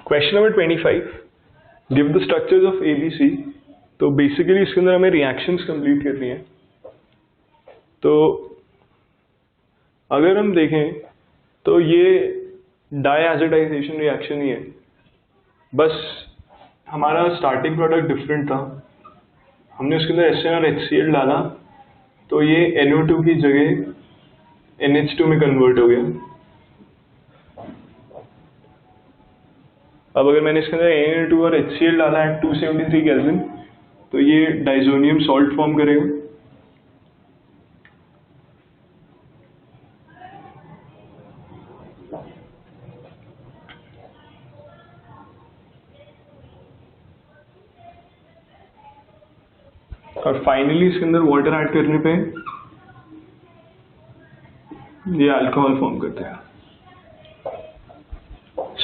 Question number 25, give the structures of ABC। तो basically इसके अंदर हमें रिएक्शंस कंप्लीट करनी है। तो अगर हम देखें तो ये डायएसिडाइजेशन रिएक्शन ही है, बस हमारा स्टार्टिंग प्रोडक्ट डिफरेंट था। हमने उसके अंदर HNO और HCl डाला तो ये NO2 की जगह NH2 में कन्वर्ट हो गया। अब अगर मैंने इसके अंदर Na2 और HCl डाला है 273 केल्विन तो ये डाइजोनियम सॉल्ट फॉर्म करेगा। और फाइनली इसके अंदर वाटर ऐड करने पे ये अल्कोहल फॉर्म करते हैं।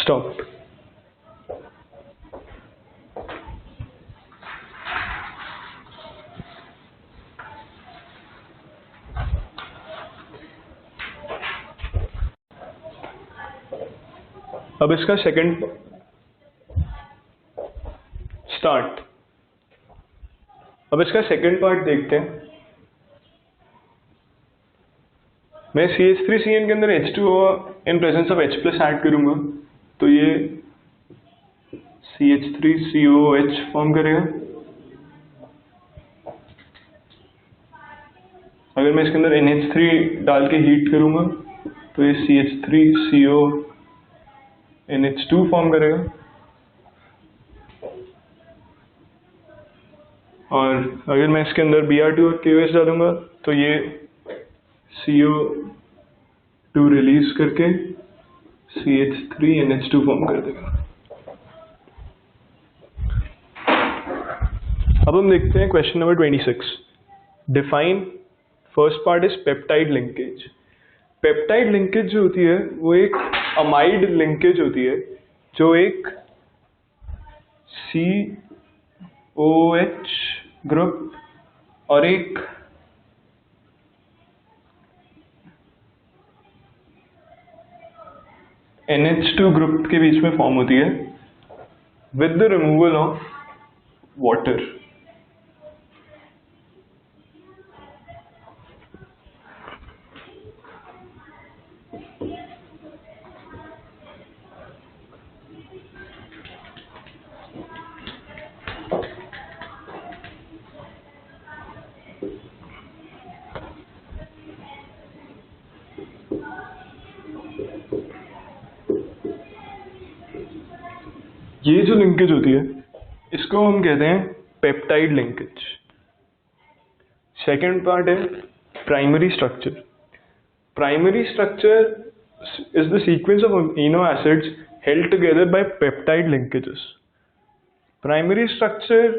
स्टॉप। अब इसका सेकंड स्टार्ट। अब इसका सेकंड पार्ट देखते हैं। मैं CH3CN के अंदर H2O in presence of H plus add करूंगा तो ये CH3COOH फॉर्म करेगा। अगर मैं इसके अंदर NH3 डाल के हीट करूंगा तो ये CH3CONH2 फॉर्म करेगा। और अगर मैं इसके अंदर Br2 और KOH डालूंगा तो ये CO2 रिलीज करके CH3NH2 फॉर्म कर देगा। अब हम देखते हैं question number 26। Define, first part is peptide linkage. Peptide linkage जो होती है वो एक अमाइड लिंकेज होती है जो एक COOH ग्रुप और एक NH2 ग्रुप के बीच में फॉर्म होती है with the removal of water. ये जो लिंकेज होती है इसको हम कहते हैं पेप्टाइड लिंकेज। सेकेंड पार्ट है primary structure. Primary structure is the sequence of amino acids held together by peptide linkages. Primary structure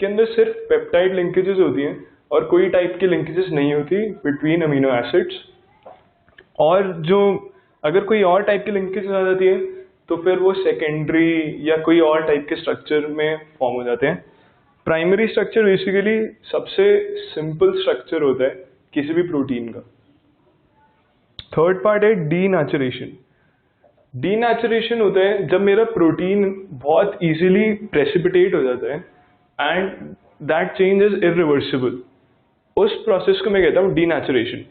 के अंदर सिर्फ पेप्टाइड लिंकेजेस होती हैं और कोई टाइप की लिंकेजेस नहीं होती बिटवीन अमीनो एसिड्स। और जो अगर कोई और टाइप की लिंकेज आ जाती है तो फिर वो सेकेंडरी या कोई और टाइप के स्ट्रक्चर में फॉर्म हो जाते हैं। प्राइमरी स्ट्रक्चर बेसिकली सबसे सिंपल स्ट्रक्चर होता है किसी भी प्रोटीन का। थर्ड पार्ट है डीनेचुरेशन। डीनेचुरेशन होता है जब मेरा प्रोटीन बहुत इजीली प्रेसिपिटेट हो जाता है and that change is irreversible. उस प्रोसेस को मैं कहता हूँ denaturation.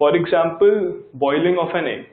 For example boiling of an egg.